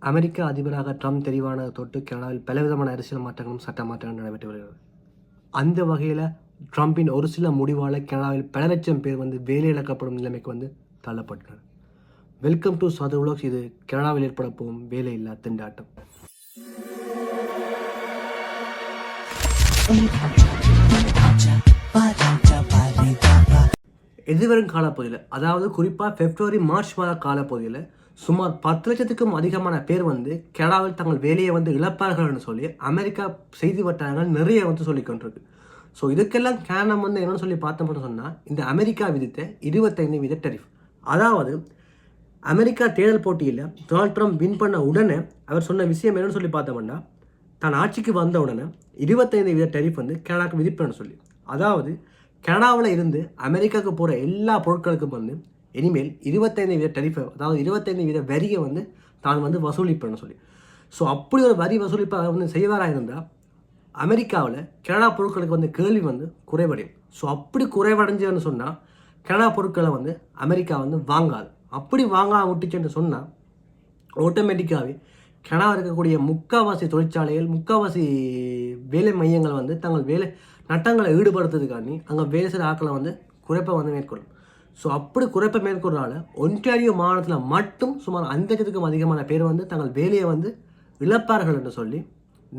அமெரிக்க அதிபராக ட்ரம்ப் தெரிவான தொட்டு கனடாவில் பலவிதமான அரசியல் மாற்றங்களும் சட்ட மாற்றங்களும் நடைபெற்று வருகிறது. அந்த வகையில் ட்ரம்பின் ஒரு சில முடிவால் கனடாவில் பல லட்சம் பேர் வேலை இழக்கப்படும் நிலைமைக்கு தள்ளப்பட்டனர். வெல்கம் டு சது உலோக்ஸ். இது கனடாவில் ஏற்பட போகும் வேலையில்லா திண்டாட்டம். எதிர்வரும் காலப்பகுதியில், அதாவது குறிப்பாக பிப்ரவரி மார்ச் மாத காலப்பகுதியில் சுமார் 10 லட்சத்துக்கும் அதிகமான பேர் கனடாவில் தங்கள் வேலையை இழப்பார்கள்னு சொல்லி அமெரிக்கா செய்தி வட்டாரங்கள் நிறைய சொல்லிக் கொண்டிருக்கு. ஸோ இதுக்கெல்லாம் காரணம் என்னன்னு சொல்லி பார்த்தோம்னு சொன்னால், இந்த அமெரிக்கா விதித்த 25% டெரிஃப். அதாவது அமெரிக்கா தேர்தல் போட்டியில் டொனால்ட் ட்ரம்ப் வின் பண்ண உடனே அவர் சொன்ன விஷயம் என்னன்னு சொல்லி பார்த்தோம்னா, தான் ஆட்சிக்கு வந்த உடனே 25% டெரிஃப் கனடாவுக்கு விதிப்பேன்னு சொல்லி. அதாவது கனடாவில் இருந்து அமெரிக்காவுக்கு போகிற எல்லா பொருட்களுக்கும் இனிமேல் 25% டெரிஃபை, அதாவது 25% வரியை தான் வசூலிப்பேன்னு சொல்லி. ஸோ அப்படி ஒரு வரி வசூலிப்பாக செய்வாராக இருந்தால் அமெரிக்காவில் கனடா பொருட்களுக்கு கேள்வி குறைவடையும். ஸோ அப்படி குறைவடைஞ்சதுன்னு சொன்னால் கனடா பொருட்களை அமெரிக்கா வாங்காது. அப்படி வாங்காம விட்டுச்சுன்னு சொன்னால் ஆட்டோமேட்டிக்காகவே கனடா இருக்கக்கூடிய முக்கால்வாசி தொழிற்சாலைகள், முக்கால்வாசி வேலை மையங்கள் தங்கள் வேலை நட்டங்களை ஈடுபடுத்துறதுக்காண்டி அங்கே வேலை செய்கிற ஆட்களை குறைப்பை மேற்கொள்ளும். ஸோ அப்படி குறைப்பை மேற்கொள்றதால ஒன்டாரியோ மாநிலத்தில் மட்டும் சுமார் 5 லட்சத்துக்கும் அதிகமான பேர் தங்கள் வேலையை இழப்பார்கள் என்று சொல்லி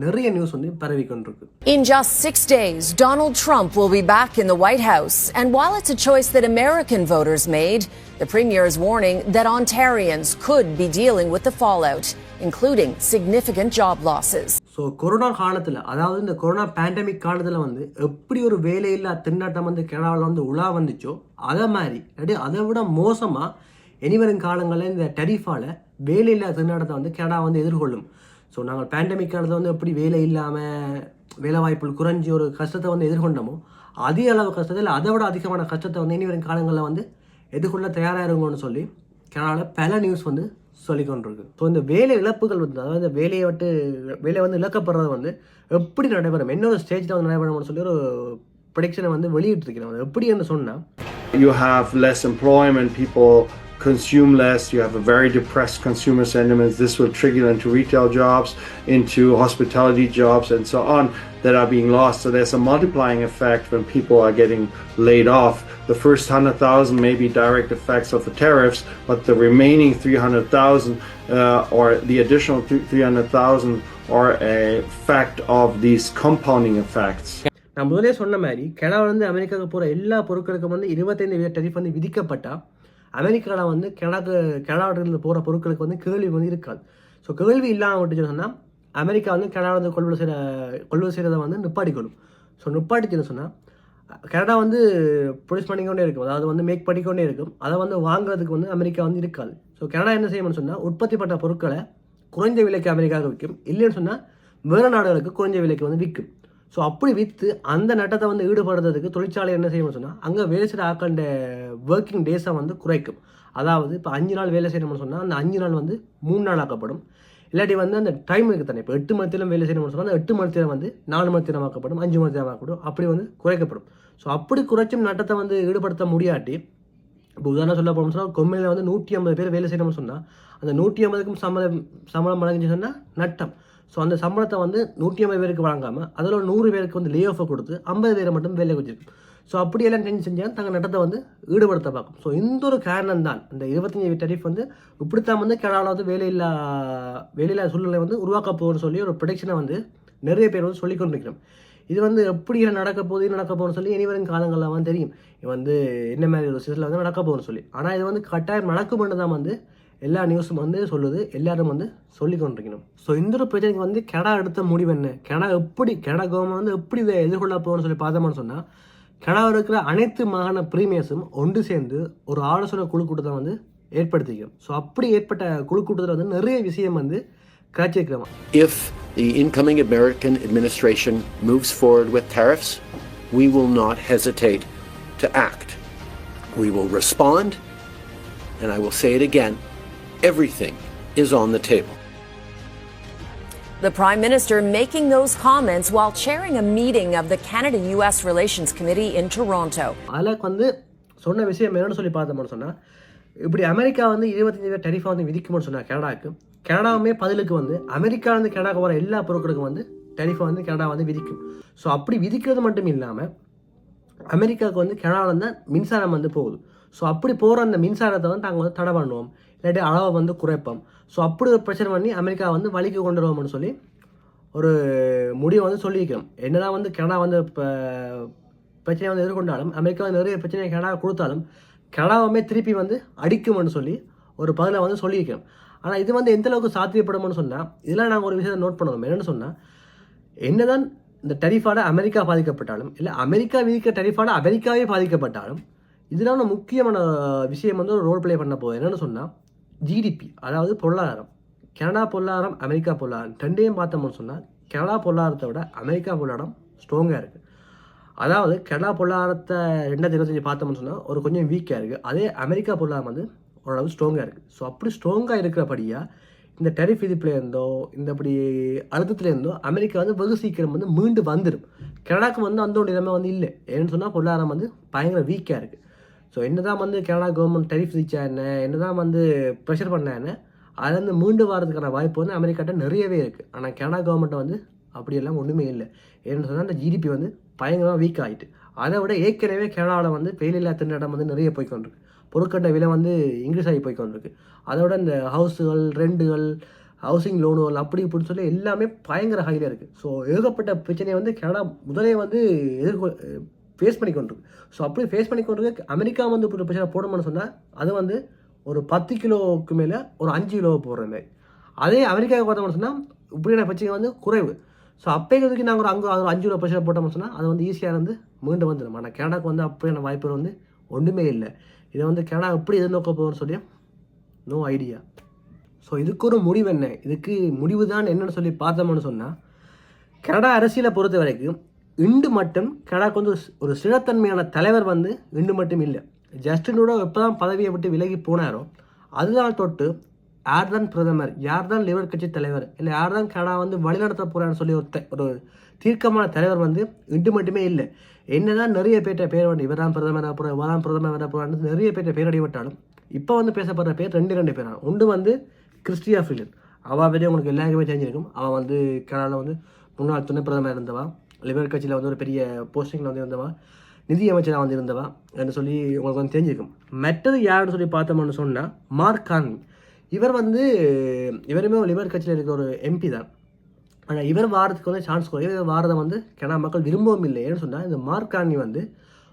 நிறைய நியூஸ் பரவி கொண்டிருக்கு. In just 6 days, Donald Trump will be back in the White House. And while it's a choice that American voters made, the premier is warning that Ontarians could be dealing with the fallout, including significant job losses. So corona காலத்தில், அதாவது இந்த corona pandemic காலத்தில் எப்படி ஒரு வேலையில்லா திண்டாட்டம் கனடாவில் உலா வந்துச்சோ அதை மாதிரி அதை விட மோசமாக இனிவரும் காலங்களில் இந்த டெரிஃபால் வேலையில்லா திண்டாட்டத்தை கனடா எதிர்கொள்ளும். ஸோ நாங்கள் பேண்டமிக் காலத்தில் எப்படி வேலை இல்லாமல் வேலை வாய்ப்புகள் குறைஞ்சி ஒரு கஷ்டத்தை எதிர்கொண்டோமோ அதிக அளவு கஷ்டத்தை இல்லை அதை விட அதிகமான கஷ்டத்தை இனிவரும் காலங்களில் எதிர்கொள்ள தயாராக இருங்கன்னு சொல்லி கனடாவில் பல நியூஸ் சொல்லிக் கொண்டிருக்கு. ஸோ இந்த வேலை இழப்புகள் அதாவது இந்த வேலையை இழக்கப்படுறது எப்படி நடைபெறும், என்னொரு ஸ்டேஜில் நடைபெறும்னு சொல்லி ஒரு ப்ரெடிக்ஷனை வெளியிட்டிருக்கிறோம். எப்படி என்று சொன்னால், you have less employment, people consume less, you have a very depressed consumer sentiment. This will trigger into retail jobs, into hospitality jobs and so on that are being lost. So there's a multiplying effect when people are getting laid off. The first 100,000 may be direct effects of the tariffs, but the remaining 300,000 or the additional 300,000 are a fact of these compounding effects. நான் முதலே சொன்ன மாதிரி Canada அமெரிக்காவுக்கு போகிற எல்லா பொருட்களுக்கும் 25% டெரிஃப் விதிக்கப்பட்டால் அமெரிக்காவில் கனடாவிலிருந்து போகிற பொருட்களுக்கு கேள்வி இருக்காது. ஸோ கேள்வி இல்லாமல் விட்டுச்சுன்னு சொன்னால் அமெரிக்கா கனடா கொள்வதை செய்கிறத நிப்பாட்டிக்கொள்ளும். ஸோ நிப்பாட்டிச்சுன்னு சொன்னால் கனடா ப்ரொடியூஸ் பண்ணிக்கொண்டே இருக்கும், அதாவது மேக் பண்ணிக்கொண்டே இருக்கும். அதை வாங்குறதுக்கு அமெரிக்கா இருக்காது. ஸோ கனடா என்ன செய்யணும்னு சொன்னால் உற்பத்தி பண்ண பொருட்களை குறைஞ்ச விலைக்கு அமெரிக்காவுக்கு விற்கும், இல்லைன்னு சொன்னால் வேறு நாடுகளுக்கு குறைஞ்ச விலைக்கு விற்கும். ஸோ அப்படி விற்று அந்த நட்டத்தை ஈடுபடுறதுக்கு தொழிற்சாலை என்ன செய்யணும்னு சொன்னால் அங்கே வேலை செய்கிற ஆக்கள ஒர்க்கிங் டேஸை குறைக்கும். அதாவது இப்போ 5 நாள் வேலை செய்யணும்னு சொன்னால் அந்த 5 நாள் 3 நாள் ஆக்கப்படும். இல்லாட்டி அந்த டைம் இருக்குது தானே, இப்போ 8 மணி நேரம் வேலை செய்யணும்னு சொன்னால் அந்த 8 மணி நேரம் 4 மணி நேரம் ஆக்கப்படும், 5 மணி நேரம் ஆக்கப்படும், அப்படி குறைக்கப்படும். ஸோ அப்படி குறைச்சும் நட்டத்தை ஈடுபடுத்த முடியாட்டி, இப்போ உதாரணம் சொல்ல போகணும்னு சொன்னால் கொம்மையில் 150 பேர் வேலை செய்யணும்னு சொன்னால் அந்த 150க்கும் சம்பளம் வழங்கிச்சு சொன்னால் நட்டம். ஸோ அந்த சம்பளத்தை 150 பேருக்கு வழங்காமல் அதில் ஒரு 100 பேருக்கு லே ஆஃபை கொடுத்து 50 பேரை மட்டும் வேலை வச்சிருக்கும். ஸோ அப்படியெல்லாம் செஞ்சால் தங்கள் நட்டத்தை ஈடுபடுத்த பார்க்கும். ஸோ இந்த ஒரு காரணம் தான் இந்த 25% டெரிஃப் இப்படித்தான் கனடாவில் வேலையில்லா சூழ்நிலை உருவாக்க போகுதுன்னு சொல்லி ஒரு ப்ரொடக்ஷனை நிறைய பேர் சொல்லிக் கொண்டிருக்கிறோம். இது எப்படி நடக்க போகுதுன்னு சொல்லி இனிவரும் காலங்களில் தெரியும் என்ன மாதிரி ஒரு சிஸ்டில் நடக்க போகுதுன்னு சொல்லி. ஆனால் இது கட்டாயம் நடக்கும்னு தான் எல்லா நியூஸும் சொல்லுது, எல்லாரும் சொல்லி கொண்டிருக்கணும். ஸோ இந்த ஒரு பிரச்சனைக்கு கனடா எடுத்த முடிவு என்ன, கனடா கவர்மெண்ட் எப்படி இதை எதிர்கொள்ள போகணும்னு சொல்லி பார்த்தோம்னு சொன்னால், கனடாவில் இருக்கிற அனைத்து மாகாண பிரீமியர்ஸும் ஒன்று சேர்ந்து ஒரு ஆலோசனை குழு கூட்டத்தை ஏற்படுத்திக்கிறோம். ஸோ அப்படி ஏற்பட்ட குழு கூட்டத்தில் நிறைய விஷயம் காட்சிக்கிறோம். If the incoming American administration moves forward with tariffs, we will not hesitate to act. We will respond, and I will say it again, everything is on the table. The Prime Minister making those comments while chairing a meeting of the Canada-US Relations Committee in Toronto. அதுக்கு சொன்ன விஷயம் என்னன்னு சொல்லி பார்த்தோம்னு சொன்னால், இப்படி America 25% terrify விதிக்கும்னு சொன்னால் கனடாவுமே பதிலுக்கு வந்து அமெரிக்காவிலேருந்து கனடாவுக்கு வர எல்லா பொருட்களுக்கும் வந்து டெரிஃபை வந்து கனடா வந்து விதிக்கும். ஸோ அப்படி விதிக்கிறது மட்டும் இல்லாமல் அமெரிக்காவுக்கு வந்து கனடாவில் தான் மின்சாரம் வந்து போகுது. ஸோ அப்படி போகிற அந்த மின்சாரத்தை வந்து நாங்கள் வந்து தடை பண்ணுவோம், இல்லாட்டி அளவை வந்து குறைப்போம். ஸோ அப்படி ஒரு பிரச்சனை பண்ணி அமெரிக்கா வந்து வழிக்கு கொண்டு வருவோம்னு சொல்லி ஒரு முடிவை வந்து சொல்லியிருக்கிறோம். என்னதான் வந்து கனடா வந்து இப்போ பிரச்சனை வந்து எதிர்கொண்டாலும், அமெரிக்கா வந்து நிறைய பிரச்சனையை கனடா கொடுத்தாலும் கனடாவுமே திருப்பி வந்து அடிக்கும்னு சொல்லி ஒரு பதிலை வந்து சொல்லியிருக்கிறோம். ஆனால் இது வந்து எந்த அளவுக்கு சாத்தியப்படும்னு சொன்னால், இதெல்லாம் நாங்கள் ஒரு விஷயத்தை நோட் பண்ணணும். என்னென்னு சொன்னால், என்னதான் இந்த டெரிஃபால அமெரிக்கா பாதிக்கப்பட்டாலும், இல்லை அமெரிக்கா விதிக்க டெரிஃபால அமெரிக்காவே பாதிக்கப்பட்டாலும், இதெல்லாம் ஒரு முக்கியமான விஷயம் வந்து ஒரு ரோல் ப்ளே பண்ண போகுது. என்னென்னு சொன்னால், ஜிடிபி, அதாவது பொருளாதாரம். கனடா பொருளாதாரம், அமெரிக்கா பொருளாதாரம் ரெண்டையும் பார்த்தோம்னு சொன்னால், கனடா பொருளாதாரத்தை விட அமெரிக்கா பொருளாதாரம் ஸ்ட்ராங்காக இருக்குது. அதாவது கனடா பொருளாதாரத்தை 2025 பார்த்தோம்னு சொன்னால் ஒரு கொஞ்சம் வீக்காக இருக்குது. அதே அமெரிக்கா பொருளாதாரம் வந்து ஓரளவு ஸ்ட்ராங்காக இருக்குது. ஸோ அப்படி ஸ்ட்ராங்காக இருக்கிறபடியாக இந்த டெரிஃப் விதிப்புலேருந்தோ இந்த அப்படி அழுத்தத்துலேருந்தோ அமெரிக்கா வந்து வெகு சீக்கிரம் வந்து மீண்டு வந்துடும். கனடாக்கு வந்து அந்த ஒரு நிலைமை வந்து இல்லை. ஏன்னு சொன்னால் பொருளாதாரம் வந்து பயங்கர வீக்காக இருக்குது. ஸோ என்ன தான் வந்து கனடா கவர்மெண்ட் டெரிஃப் விதிச்சா என்ன தான் வந்து ப்ரெஷர் பண்ணா என்ன, அதுலேருந்து மீண்டு வரதுக்கான வாய்ப்பு வந்து அமெரிக்காட்ட நிறையவே இருக்குது. ஆனால் கனடா கவர்மெண்ட்டை வந்து அப்படியெல்லாம் ஒன்றுமே இல்லை. ஏன்னு சொன்னால் அந்த ஜிடிபி வந்து பயங்கரமாக வீக் ஆகிட்டு, அதை விட ஏற்கனவே கனடாவில் வந்து வேலையில்லா திண்டாட்டம் வந்து நிறைய போய்க்கொண்டிருக்கு. பொருட்கண்ட விலை வந்து இன்க்ரீஸ் ஆகி போய்க்கொண்டிருக்கு. அதை விட இந்த ஹவுஸுகள், ரெண்டுகள், ஹவுசிங் லோனுகள் அப்படி இப்படின்னு சொல்லி எல்லாமே பயங்கர ஹையில் இருக்குது. ஸோ ஏகப்பட்ட பிரச்சனையை வந்து கனடா முதலே வந்து ஃபேஸ் பண்ணி கொண்டிருக்கு. ஸோ அப்படி ஃபேஸ் பண்ணி கொண்டிருக்கு. அமெரிக்கா வந்து இப்படி பிரச்சனை போடணும்னு சொன்னால் அது வந்து ஒரு 10 கிலோவுக்கு மேலே ஒரு 5 கிலோ போடுற மாதிரி. அதே அமெரிக்காவுக்கு பார்த்தோம்னு சொன்னால் இப்படியான பிரச்சனை வந்து குறைவு. ஸோ அப்போதைக்கு நாங்கள் அங்கே ஒரு 5 கிலோ பிரச்சனை போட்டோம்னு சொன்னால் அது வந்து ஈஸியாக வந்து மீண்டு வந்துடும். ஆனால் கனடாக்கு வந்து அப்படியான வாய்ப்புகள் வந்து ஒன்றுமே இல்லை. இதை வந்து கனடா எப்படி எதிர்நோக்க போகும்னு சொல்லி நோ ஐடியா. ஸோ இதுக்கு ஒரு முடிவு என்ன, இதுக்கு முடிவு தான் என்னென்னு சொல்லி பார்த்தோம்னு சொன்னால், கனடா அரசியலை பொறுத்த வரைக்கும் இண்டு மட்டும் கனடாக்கு வந்து ஒரு ஸ்திரத்தன்மையான தலைவர் வந்து இண்டு மட்டும் இல்லை. ஜஸ்டினோட எப்போ தான் பதவியை விட்டு விலகி போனாரோ அதுதான் தொட்டு யார் தான் பிரதமர், யார் தான் லிபரல் கட்சி தலைவர், இல்லை யார் தான் கனடா வந்து வழிநடத்த போகிறான்னு சொல்லி ஒரு தீர்க்கமான தலைவர் வந்து இண்டு மட்டுமே இல்லை. என்னதான் நிறைய பேர்ட்ட பேர் வந்து இவர் தான் பிரதமர் வரப்போகிற, இவர் தான் பிரதமர் வரப்போகிறான்னு நிறைய பேர்ட்ட பேர் அடிபட்டாலும் இப்போ வந்து பேசப்படுற பேர் ரெண்டு பேர். ஒன்று வந்து கிறிஸ்டியா ஃப்ரீலன், அவள் பற்றி உங்களுக்கு எல்லாருக்குமே தெரிஞ்சிருக்கும். அவள் வந்து கனடாவில் வந்து முன்னாள் துணை பிரதமர் இருந்தவா, லிபரல் கட்சியில் வந்து ஒரு பெரிய போஸ்டிங்கில் வந்து இருந்தவா, நிதி அமைச்சராக வந்து இருந்தவா என்று சொல்லி உங்களுக்கு வந்து தெரிஞ்சிருக்கும். மற்றது யாருன்னு சொல்லி பார்த்தோம்னு சொன்னால் மார்க் கார்னி. இவருமே லிபரல் கட்சியில் இருக்கிற ஒரு எம்பி தான். ஆனால் இவர் வாரத்துக்கு வந்து சான்ஸ் குறையும். இவர் வாரதை வந்து கனடா மக்கள் விரும்பவும் இல்லை. ஏன்னு சொன்னால் இந்த மார்க் கார்னி வந்து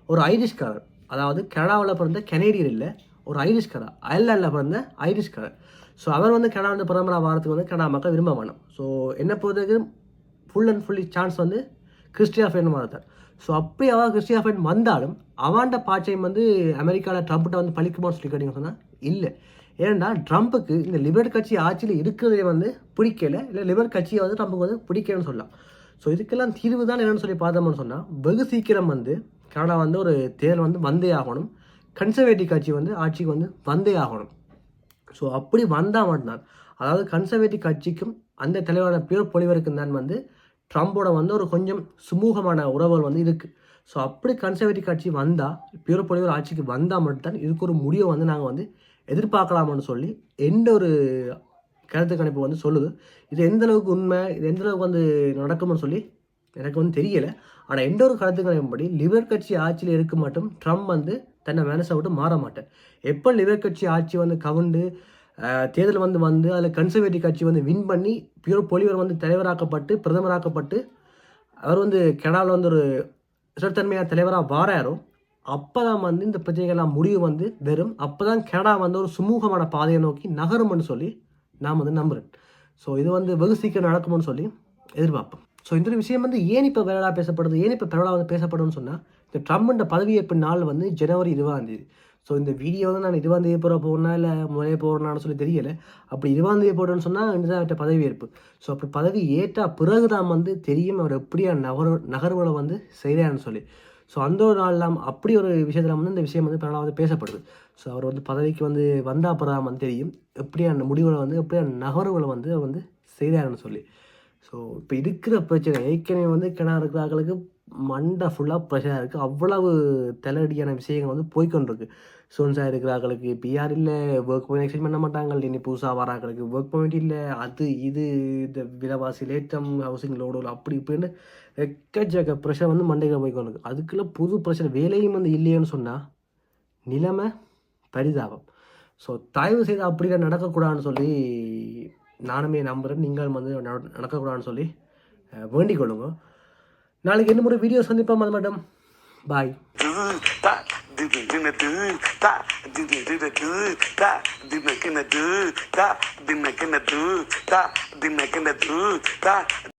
ஒரு ஐரிஷ்காரர், அதாவது கனடாவில் பிறந்த கனேடியர் இல்லை, ஒரு ஐரிஷ்காரர், அயர்லாண்டில் பிறந்த ஐரிஷ்காரர். ஸோ அவர் வந்து கனடா வந்து பிரதமராக வாரத்துக்கு வந்து கனடா மக்கள் விரும்ப வேணும். ஸோ என்ன பொறுத்தவரைக்கு ஃபுல் அண்ட் ஃபுல்லி சான்ஸ் வந்து கிறிஸ்டியா ஃப்ரெண்ட் வரத்தார். ஸோ அப்படி அவள் கிறிஸ்டியா ஃப்ரெண்ட் வந்தாலும் அவாண்ட பாச்சையும் வந்து அமெரிக்காவில் ட்ரம்ப்கிட்ட வந்து பழிக்குமான்னு சொல்லி கேட்டீங்கன்னு சொன்னால் இல்லை. ஏன்னா ட்ரம்ப்புக்கு இந்த லிபரல் கட்சி ஆட்சியில் இருக்கிறதே வந்து பிடிக்கல, இல்லை லிபரல் கட்சியை வந்து ட்ரம்ப்புக்கு வந்து பிடிக்கலன்னு சொல்லலாம். ஸோ இதுக்கெல்லாம் தீர்வு தான் என்னென்னு சொல்லி பார்த்தோம்னு சொன்னால், வெகு சீக்கிரம் வந்து கனடா வந்து ஒரு தேர்தல் வந்து வந்தே ஆகணும், கன்சர்வேட்டிவ் கட்சி வந்து ஆட்சிக்கு வந்து வந்தே ஆகணும். ஸோ அப்படி வந்தால் மட்டும்தான், அதாவது கன்சர்வேட்டிவ் கட்சிக்கும் அந்த தலைவரோட பியூர் பொலிவருக்கும் தான் வந்து ட்ரம்போட வந்து ஒரு கொஞ்சம் சுமூகமான உறவுகள் வந்து இருக்குது. ஸோ அப்படி கன்சர்வேட்டிவ் கட்சி வந்தால், பியூர் பொலிவர் ஆட்சிக்கு வந்தால் மட்டும்தான் இதுக்கு ஒரு முடிவை வந்து நாங்கள் வந்து எதிர்பார்க்கலாம்னு சொல்லி எந்த ஒரு கருத்து கணிப்பு வந்து சொல்லுது. இது எந்த அளவுக்கு உண்மை, இது எந்த அளவுக்கு வந்து நடக்கும்னு சொல்லி எனக்கு வந்து தெரியலை. ஆனால் எந்த ஒரு கருத்து கணிப்புப்படி லிபரல் கட்சி ஆட்சியில் இருக்க மட்டும் ட்ரம்ப் வந்து தன்னை மனசை விட்டு மாற மாட்டேன். எப்போ லிபரல் கட்சி ஆட்சி வந்து கவுண்டு தேர்தல் வந்து அதில் கன்சர்வேட்டிவ் கட்சி வந்து வின் பண்ணி பியூர் பொலிவர் வந்து தலைவராக்கப்பட்டு பிரதமராக்கப்பட்டு அவர் வந்து கனடாவில் வந்து ஒரு சிறத்தன்மையான தலைவராக வாராரோ அப்போ தான் வந்து இந்த பிரச்சனைகள்லாம் முடிவு வந்து வெறும் அப்போ தான் கனடா வந்து ஒரு சுமூகமான பாதையை நோக்கி நகரும்னு சொல்லி நான் வந்து நம்புகிறேன். ஸோ இது வந்து வெகு சீக்கிரம் நடக்கும்னு சொல்லி எதிர்பார்ப்போம். ஸோ இந்த விஷயம் வந்து ஏன் இப்போ விரலாக பேசப்படுது, ஏன் இப்போ பரவலாக வந்து பேசப்படும்னு சொன்னால், இந்த ட்ரம்ப்ன்ற பதவியேற்பு நாள் வந்து ஜனவரி 20 ஸோ இந்த வீடியோ வந்து நான் 20 போகிறேன்னா இல்லை முதலே போகிறேன்னு சொல்லி தெரியலை. அப்படி 20 போட்டேன்னு சொன்னால் இந்த பதவியேற்பு. ஸோ அப்படி பதவி ஏற்ற பிறகு தான் வந்து தெரியும் அவர் எப்படியா நகர்வுகளை வந்து செய்கிறான்னு சொல்லி. ஸோ அந்த ஒரு நாள்லாம் அப்படி ஒரு விஷயத்தில் வந்து இந்த விஷயம் வந்து பரவலாக வந்து பேசப்படுது. ஸோ அவர் வந்து பதவிக்கு வந்து வந்தால் அப்புறம் வந்து தெரியும் எப்படியான முடிவுகளை வந்து எப்படியான நகர்வுகளை வந்து அவர் வந்து செய்கிறாருன்னு சொல்லி. ஸோ இப்போ இருக்கிற பிரச்சனை ஏற்கனவே வந்து கிணறு இருக்கிறவர்களுக்கு மண்டை ஃபுல்லாக பிரச்சனை இருக்குது. அவ்வளவு தலையடியான விஷயங்கள் வந்து போய்கொண்டிருக்கு. ஸ்டூடெண்ட்ஸாக இருக்கிறாங்களுக்கு பிஆர் இல்லை, ஒர்க் பாயிண்ட் எக்ஸ்சேஞ்ச் பண்ண மாட்டாங்க, இனி புதுசாக வராங்களுக்கு ஒர்க் பாயிண்ட் இல்லை, அது இது இந்த விலைவாசி லேட்டம், ஹவுசிங் லோடு அப்படி இப்படின்னு எக்கச்சக்க ப்ரெஷர் வந்து மண்டைகளை போய் கொண்டு அதுக்குள்ளே புது ப்ரெஷர் வேலையும் வந்து இல்லைன்னு சொன்னால் நிலைமை பரிதாபம். ஸோ தயவு செய்து அப்படிலாம் நடக்கக்கூடாதுன்னு சொல்லி நானுமே நம்புகிறேன், நீங்கள் வந்து நடக்கக்கூடாதுன்னு சொல்லி வேண்டிக் கொள்ளுங்க. நாளைக்கு என்ன ஒரு வீடியோ சந்திப்போம். அது மட்டும் பாய்.